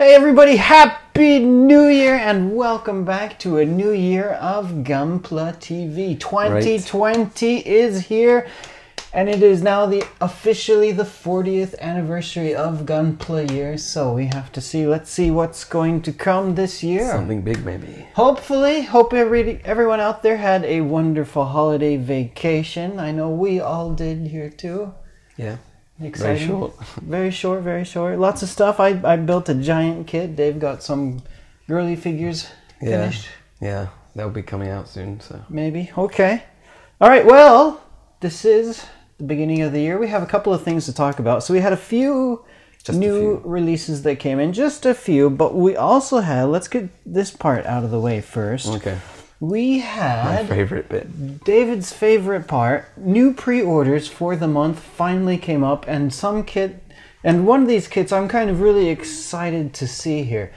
Hey everybody, Happy New Year and welcome back to a new year of Gunpla TV. 2020 is here and it is now officially the 40th anniversary of Gunpla year. So we have to see, let's see what's going to come this year. Something big maybe. Hopefully, hope everyone out there had a wonderful holiday vacation. I know we all did here too. Yeah. Exciting. Very short. Very short, very short. Lots of stuff. I built a giant kit. Dave got some girly figures finished. Yeah, they'll be coming out soon, so. Maybe. Okay. Alright, well, this is the beginning of the year. We have a couple of things to talk about. So we had a few new releases that came in. Just a few, but we also had, let's get this part out of the way first. Okay. We had... my favorite bit. David's favorite part. New pre-orders for the month finally came up, and one of these kits I'm kind of really excited to see here.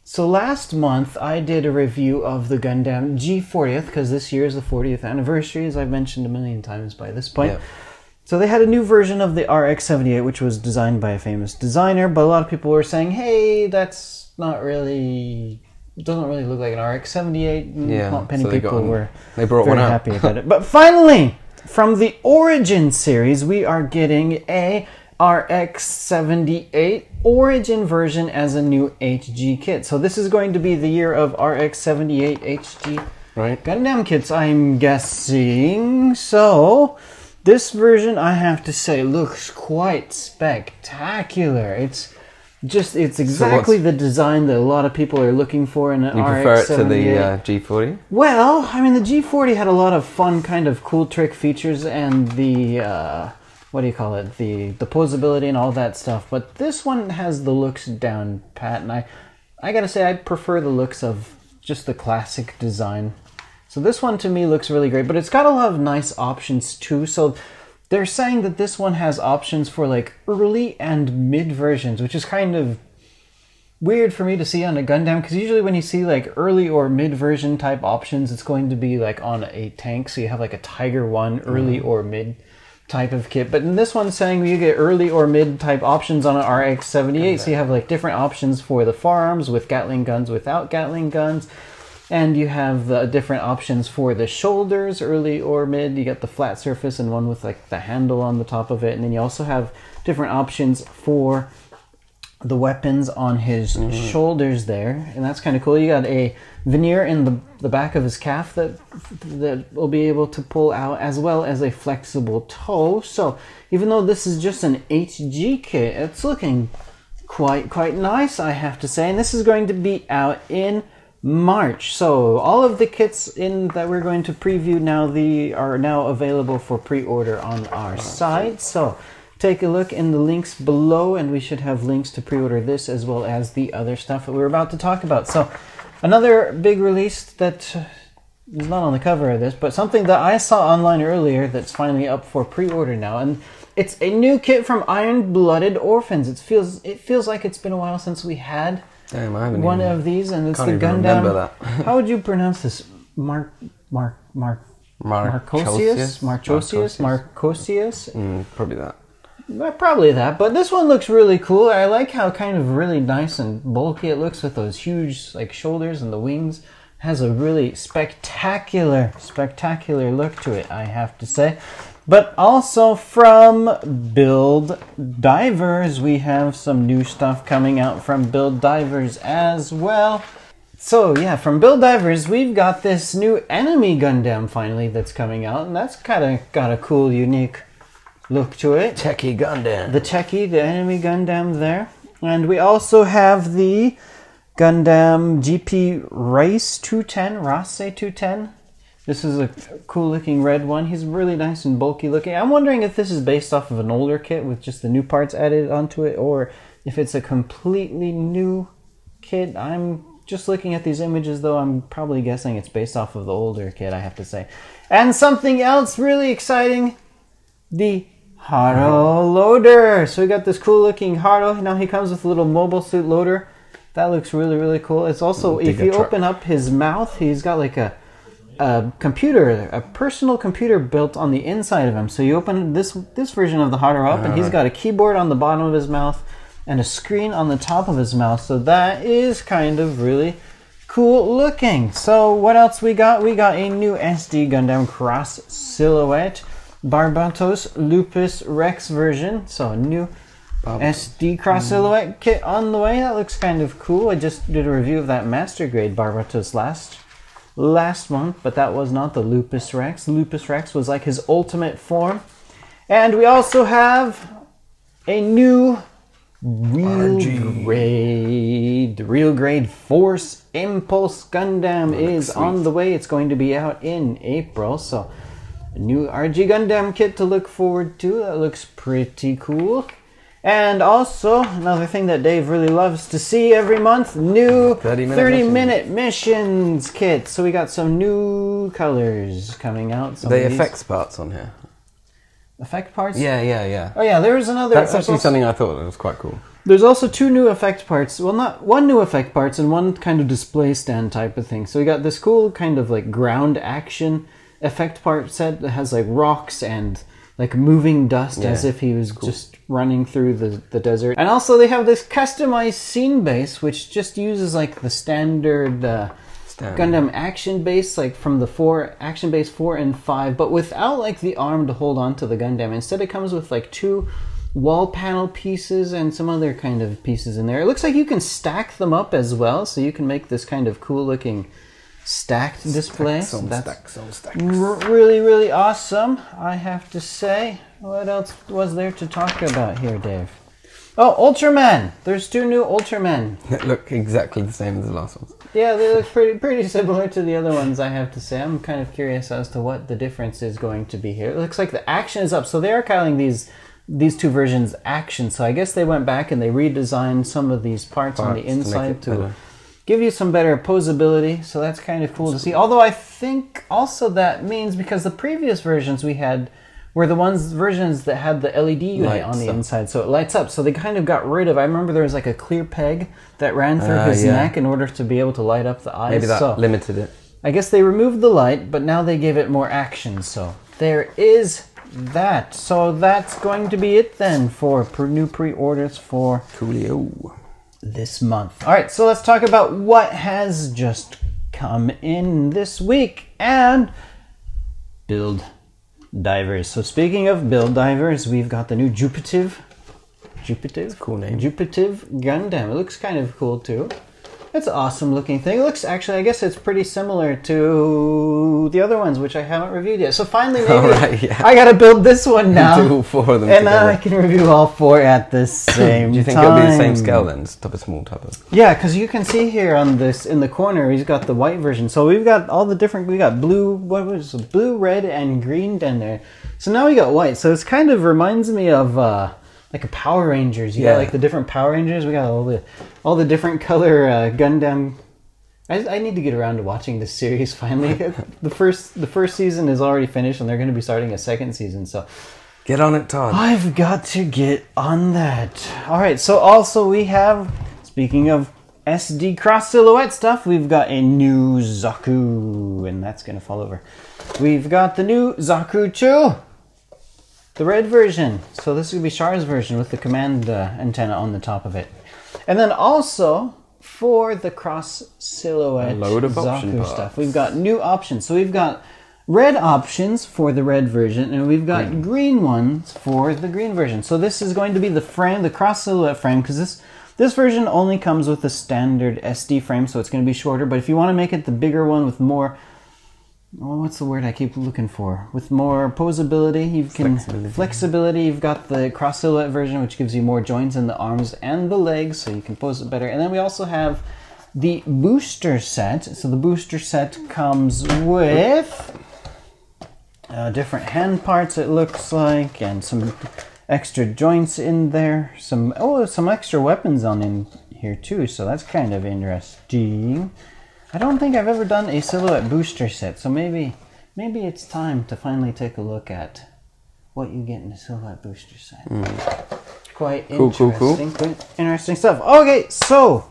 So last month I did a review of the Gundam G40th, because this year is the 40th anniversary, as I've mentioned a million times by this point. Yeah. So they had a new version of the RX78, which was designed by a famous designer, but a lot of people were saying, hey, that's not really... It doesn't really look like an RX78. Yeah, not many people were very happy about it. But finally, from the Origin series, we are getting a RX78 Origin version as a new HG kit. So this is going to be the year of RX78 HG Gundam kits, I'm guessing. So this version, I have to say, looks quite spectacular. It's exactly the design that a lot of people are looking for in an RX78. You prefer it to the G40? Well, I mean, the G40 had a lot of fun, kind of cool trick features and the, what do you call it, the posability and all that stuff. But this one has the looks down pat, and I gotta say, I prefer the looks of just the classic design. So this one to me looks really great, but it's got a lot of nice options too. So they're saying that this one has options for like early and mid versions, which is kind of weird for me to see on a Gundam, because usually when you see like early or mid version type options, it's going to be like on a tank, so you have like a Tiger 1 early or mid type of kit. But in this one, saying you get early or mid type options on an RX78, so you have like different options for the forearms with Gatling guns, without Gatling guns. And you have the different options for the shoulders, early or mid. You got the flat surface and one with like the handle on the top of it. And then you also have different options for the weapons on his shoulders there. And that's kind of cool. You got a veneer in the back of his calf that will be able to pull out, as well as a flexible toe. So even though this is just an HG kit, it's looking quite nice, I have to say. And this is going to be out in March. So all of the kits that we're going to preview now are now available for pre-order on our site. So take a look in the links below, and we should have links to pre-order this as well as the other stuff that we're about to talk about. So another big release that is not on the cover of this, but something that I saw online earlier that's finally up for pre-order now, and it's a new kit from Iron-Blooded Orphans. It feels like it's been a while since we had one of these, and it's the Gundam. How would you pronounce this? Marcosius? Probably that. Probably that. But this one looks really cool. I like how kind of really nice and bulky it looks with those huge like shoulders and the wings. It has a really spectacular look to it, I have to say. But also from Build Divers, we have some new stuff coming out from Build Divers as well. So yeah, from Build Divers, we've got this new enemy Gundam finally that's coming out, and that's kind of got a cool, unique look to it. Techie Gundam. The enemy Gundam there. And we also have the Gundam GP Race 210. This is a cool looking red one. He's really nice and bulky looking. I'm wondering if this is based off of an older kit with just the new parts added onto it, or if it's a completely new kit. I'm just looking at these images though. I'm probably guessing it's based off of the older kit, I have to say. And something else really exciting, the Haro loader. So we got this cool looking Haro. Now he comes with a little mobile suit loader. That looks really cool. It's also, if you open up his mouth, he's got like a personal computer built on the inside of him. So you open this version of the Haro up, and he's got a keyboard on the bottom of his mouth, and a screen on the top of his mouth. So that is kind of really cool looking. So what else we got? We got a new SD Gundam Cross Silhouette Barbatos Lupus Rex version. So a new SD Cross Silhouette kit on the way. That looks kind of cool. I just did a review of that Master Grade Barbatos last month, but that was not the Lupus Rex. Lupus Rex was like his ultimate form. And we also have a new real grade Force Impulse Gundam is on the way. It's going to be out in April, so a new RG Gundam kit to look forward to. That looks pretty cool. And also, another thing that Dave really loves to see every month, new 30-minute missions kit. So we got some new colors coming out. The effects parts on here. Effect parts? Yeah. Oh yeah, there was another... That's actually something I thought was quite cool. There's also two new effect parts. Well, not one new effect parts and one kind of display stand type of thing. So we got this cool kind of like ground action effect part set that has like rocks and like moving dust as if he was just running through the desert. And also they have this customized scene base which just uses like the standard Gundam action base, like from the action base 4 and 5, but without like the arm to hold on to the Gundam. Instead it comes with like 2 wall panel pieces and some other kind of pieces in there. It looks like you can stack them up as well, so you can make this kind of cool looking stacked display. Stacks. Really, really awesome, I have to say. What else was there to talk about here, Dave? Oh, Ultraman! There's 2 new Ultramen. That look exactly the same as the last ones. Yeah, they look pretty similar to the other ones, I have to say. I'm kind of curious as to what the difference is going to be here. It looks like the action is up, so they are calling these 2 versions action. So I guess they went back and they redesigned some of these parts on the inside to give you some better posability. So that's kind of cool to see. Although I think also that means, because the previous versions we had were the versions that had the LED unit on the inside, so it lights up. So they kind of got rid of, I remember there was like a clear peg that ran through his neck in order to be able to light up the eyes. Maybe that limited it. I guess they removed the light, but now they gave it more action. So there is that. So that's going to be it then for new pre-orders for Coolio this month. All right, so let's talk about what has just come in this week and build divers. So speaking of build divers, we've got the new Jupitive cool name. Jupitive Gundam. It looks kind of cool too. It's an awesome looking thing. It looks, actually, I guess it's pretty similar to the other ones, which I haven't reviewed yet. So finally, maybe I gotta build this one now. Do all 4 of them and I can review all 4 at the same time. Do you think it'll be the same scale then? Top of small, top of... Yeah, because you can see here on this, in the corner, he's got the white version. So we've got all the different, we got blue, blue, red, and green down there. So now we got white. So it's kind of reminds me of... like a Power Rangers. You got like the different Power Rangers. We got all the different color Gundam. I need to get around to watching this series finally. the first season is already finished, and they're going to be starting a 2nd season. So get on it, Todd. I've got to get on that. All right. So also we have, speaking of SD Cross Silhouette stuff, we've got a new Zaku, and that's going to fall over. We've got the new Zaku Chu. The red version. So this is going to be Char's version with the command antenna on the top of it. And then also, for the cross silhouette Zaku stuff, we've got new options. So we've got red options for the red version, and we've got green ones for the green version. So this is going to be the frame, the cross silhouette frame, because this version only comes with the standard SD frame, so it's going to be shorter. But if you want to make it the bigger one with more... Oh, what's the word I keep looking for? With more posability, you can flexibility. You've got the cross silhouette version, which gives you more joints in the arms and the legs, so you can pose it better. And then we also have the booster set. So the booster set comes with different hand parts, it looks like, and some extra joints in there. Some extra weapons in here too. So that's kind of interesting. I don't think I've ever done a silhouette booster set, so maybe it's time to finally take a look at what you get in a silhouette booster set. Quite interesting. Quite interesting stuff. Okay, so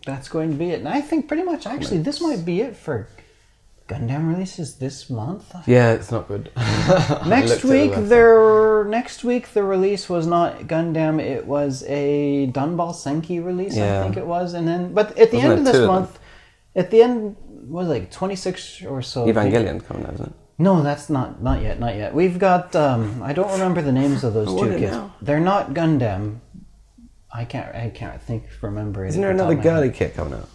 that's going to be it. And I think pretty much, actually, this might be it for Gundam releases this month? Yeah, it's not good. Next week the release was not Gundam, it was a Dunball Senki release, I think it was, and then but at the end of this month, at the end was like 26 or so. Evangelion's coming out, isn't it? No, that's not yet. We've got I don't remember the names of those two kids. They're not Gundam. I can't remember it. Isn't there another girly kit coming out?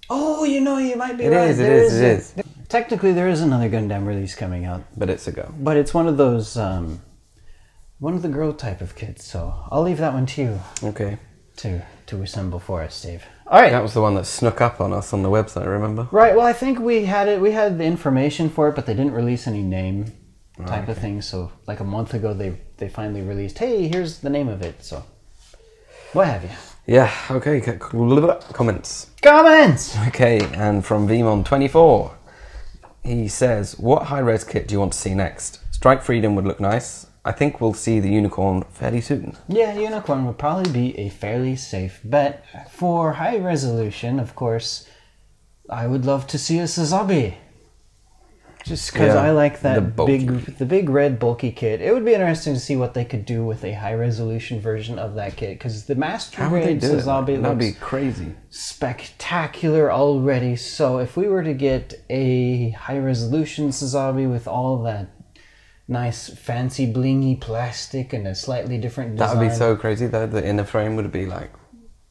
Oh, you might be right. It is. Technically, there is another Gundam release coming out. But it's a go. But it's one of those, one of the girl type of kits, so I'll leave that one to you. Okay. To assemble for us, Dave. All right. That was the one that snuck up on us on the website, remember? Right, well, I think we had the information for it, but they didn't release any name type of thing, so like a month ago, they finally released, hey, here's the name of it, so what have you? Yeah, okay, comments. Okay, and from Vmon24, he says, what high-res kit do you want to see next? Strike Freedom would look nice. I think we'll see the Unicorn fairly soon. Yeah, Unicorn would probably be a fairly safe bet. For high resolution, of course, I would love to see a Sazabi. Just because I like that the big red bulky kit. It would be interesting to see what they could do with a high resolution version of that kit, because the master grade Sazabi looks be crazy, spectacular already. So if we were to get a high resolution Sazabi with all that nice fancy blingy plastic and a slightly different design, that would be so crazy. Though the inner frame would be like,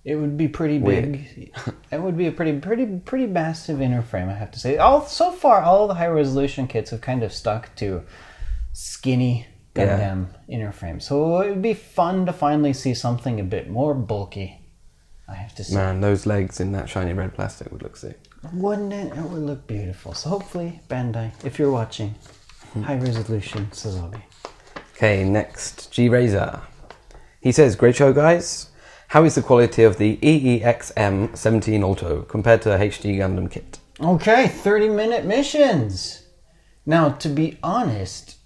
it would be pretty big. It would be a pretty massive inner frame, I have to say. So far, all the high resolution kits have kind of stuck to skinny Gundam inner frame. So it would be fun to finally see something a bit more bulky, I have to say. Man, those legs in that shiny red plastic would look sick. Wouldn't it? It would look beautiful. So hopefully, Bandai, if you're watching, high resolution Sazabi. Okay, next, G-Razor. He says, great show, guys. How is the quality of the EEXM-17 Auto compared to the HD Gundam kit? Okay, 30-minute missions. Now, to be honest,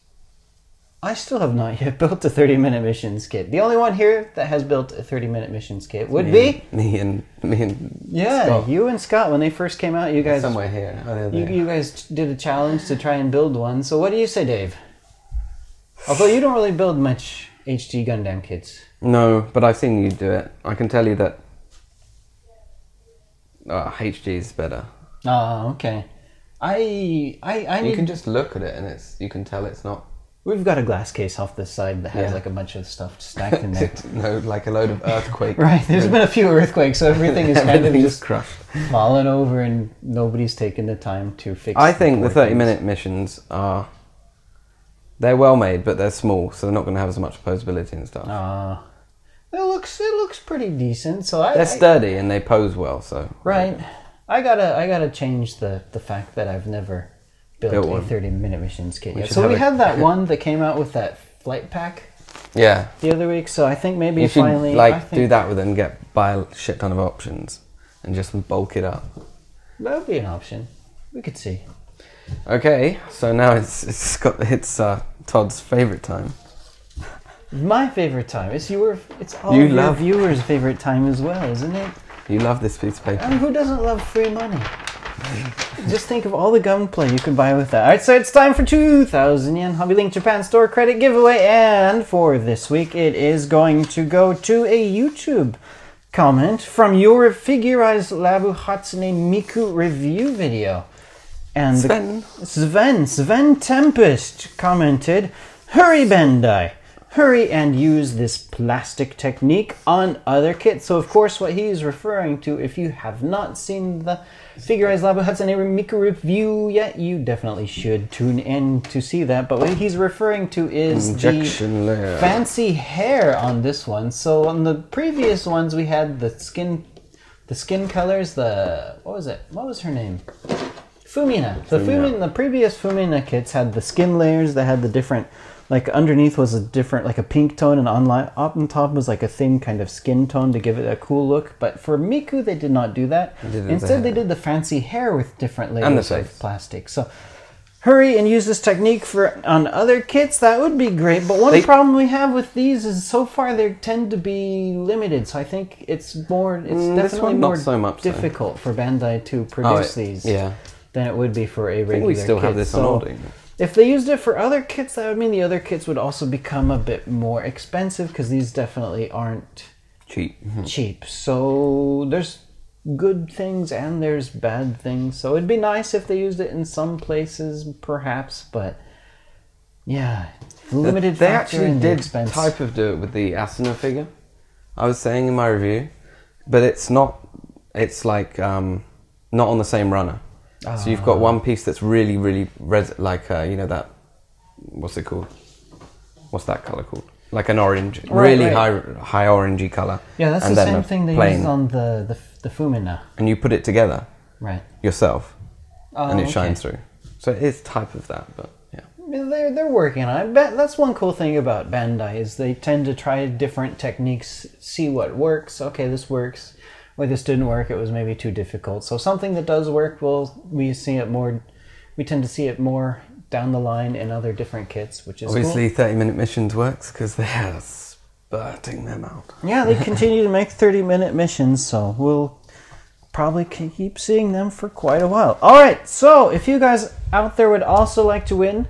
I still have not yet built a 30-minute missions kit. The only one here that has built a 30-minute missions kit would be me and Scott. You and Scott, when they first came out, you guys somewhere here. Oh, you guys did a challenge to try and build one. So what do you say, Dave? Although you don't really build much HD Gundam kits. No, but I've seen you do it. I can tell you that HD is better. Oh, okay. I You can just look at it and you can tell it's not. We've got a glass case off this side that has like a bunch of stuff stacked in there. No, like a load of earthquake. Right, there's been a few earthquakes, so everything is kind of just crushed, fallen over, and nobody's taken the time to fix it. I think the 30-minute missions they're well made, but they're small, so they're not going to have as much posability and stuff. It looks pretty decent. So they're sturdy and they pose well. So right, I gotta change the fact that I've never built a 30-minute missions kit yet. So we had that one that came out with that flight pack. Yeah. The other week, so I think maybe you should finally do that with and buy a shit ton of options and just bulk it up. That would be an option. We could see. Okay, so now it's Todd's favorite time. My favorite time. It's all your viewers' favorite time as well, isn't it? You love this piece of paper. I mean, who doesn't love free money? Just think of all the Gunpla you can buy with that. Alright, so it's time for 2,000 yen HobbyLink Japan store credit giveaway, and for this week it is going to go to a YouTube comment from your Figurize Labu Hatsune Miku review video. And Sven Tempest commented, "Hurry Bandai, hurry and use this plastic technique on other kits." So of course what he is referring to, if you have not seen the Figurize Labu Hatsune Miku review yet, you definitely should tune in to see that. But what he's referring to is injection layer. Fancy hair on this one. So on the previous ones we had the skin colors, what was her name? Fumina. The previous Fumina kits had the skin layers that had the different, like underneath was a different, like a pink tone, and up on top was like a thin kind of skin tone to give it a cool look. But for Miku, they did not do that. Instead, they did the fancy hair with different layers of plastic. So hurry and use this technique on other kits. That would be great. But one problem we have with these is so far they tend to be limited. So I think it's definitely more difficult for Bandai to produce these. Yeah. than it would be for a regular kit. I think we still have this on order. If they used it for other kits, that would mean the other kits would also become a bit more expensive, because these definitely aren't cheap. So there's good things and there's bad things. So it'd be nice if they used it in some places, perhaps, but yeah, limited they factor actually in did the expense. type of do it with the Asuna figure. I was saying in my review, but it's not. It's like not on the same runner. So you've got one piece that's really, really like you know that. What's it called? What's that color called? Like an orange, really high orangey color. Yeah, that's the same thing they use on the Fumina. And you put it together, right, yourself, and it shines through. So it is type of that, but yeah. They're working on it. I bet that's one cool thing about Bandai is they tend to try different techniques, see what works. Okay, this works. Or this didn't work. It was maybe too difficult. So something that does work, we see it more. We tend to see it more down the line in other different kits, which is obviously cool. 30-minute missions works because they are spurting them out. Yeah, they continue to make 30-minute missions, so we'll probably keep seeing them for quite a while. All right, so if you guys out there would also like to win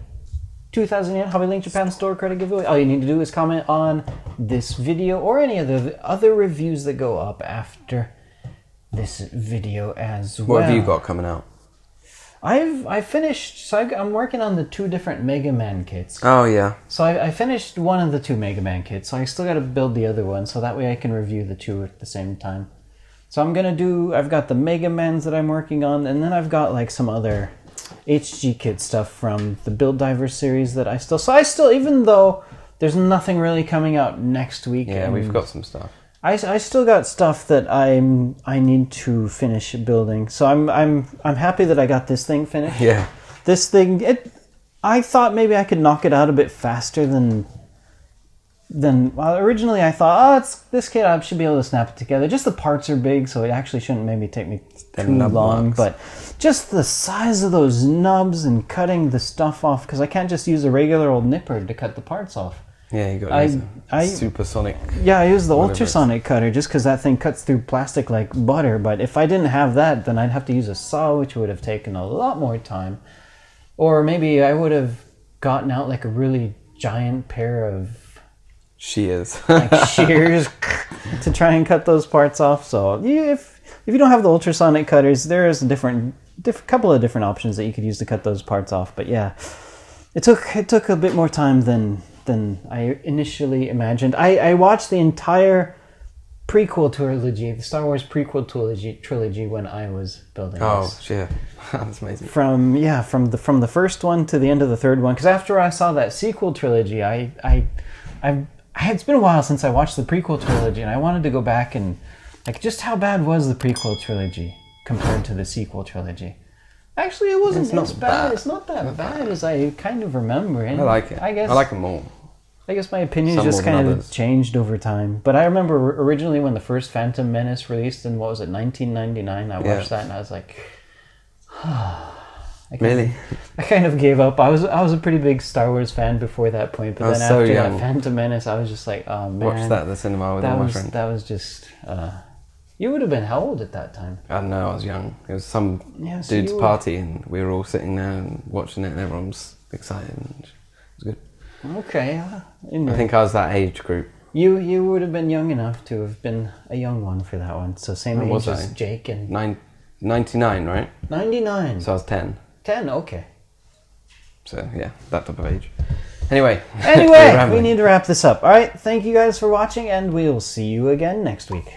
2000 yen HobbyLink Japan Store credit giveaway, all you need to do is comment on this video or any of the other reviews that go up after this video as well. What have you got coming out? I finished, so I'm working on the 2 different Mega Man kits. Oh, yeah. So I finished one of the 2 Mega Man kits, so I still got to build the other one, so that way I can review the 2 at the same time. So I've got the Mega Mans that I'm working on, and then I've got like some other HG kit stuff from the Build Divers series that I still, even though there's nothing really coming out next week. Yeah, we've got some stuff. I still got stuff that I need to finish building. So I'm happy that I got this thing finished. Yeah. This thing, I thought maybe I could knock it out a bit faster than well, originally I thought, this kit I should be able to snap it together. Just the parts are big, so it actually shouldn't maybe take me too long. But just the size of those nubs and cutting the stuff off, because I can't just use a regular old nipper to cut the parts off. Yeah, you got to use a supersonic. Yeah, I use the ultrasonic cutter just because that thing cuts through plastic like butter. But if I didn't have that, then I'd have to use a saw, which would have taken a lot more time. Or maybe I would have gotten out like a really giant pair of shears to try and cut those parts off. So if you don't have the ultrasonic cutters, there's a couple of different options that you could use to cut those parts off. But yeah, it took a bit more time than I initially imagined. I watched the entire prequel trilogy, the Star Wars prequel trilogy when I was building this. Oh, yeah. That's amazing. From the first one to the end of the third one, because after I saw that sequel trilogy, it's been a while since I watched the prequel trilogy, and I wanted to go back and like, just how bad was the prequel trilogy compared to the sequel trilogy? Actually, it wasn't as bad. It's not that bad as I kind of remember. And I like it. I like them all. I guess my opinions just kind of changed over time. But I remember originally when the first Phantom Menace released in, 1999, I watched that and I was like, really? I kind of gave up. I was a pretty big Star Wars fan before that point, but then after that Phantom Menace, I was just like, oh man. Watched that at the cinema with my friend. That was just... you would have been how old at that time? I don't know, I was young. It was some dude's party and we were all sitting there and watching it and everyone was excited. And it was good. Okay. I think I was that age group. You would have been young enough to have been a young one for that one. So same age as Jake and... 99, right? 99. So I was 10. 10, okay. So yeah, that type of age. Anyway, we need to wrap this up. All right, thank you guys for watching and we'll see you again next week.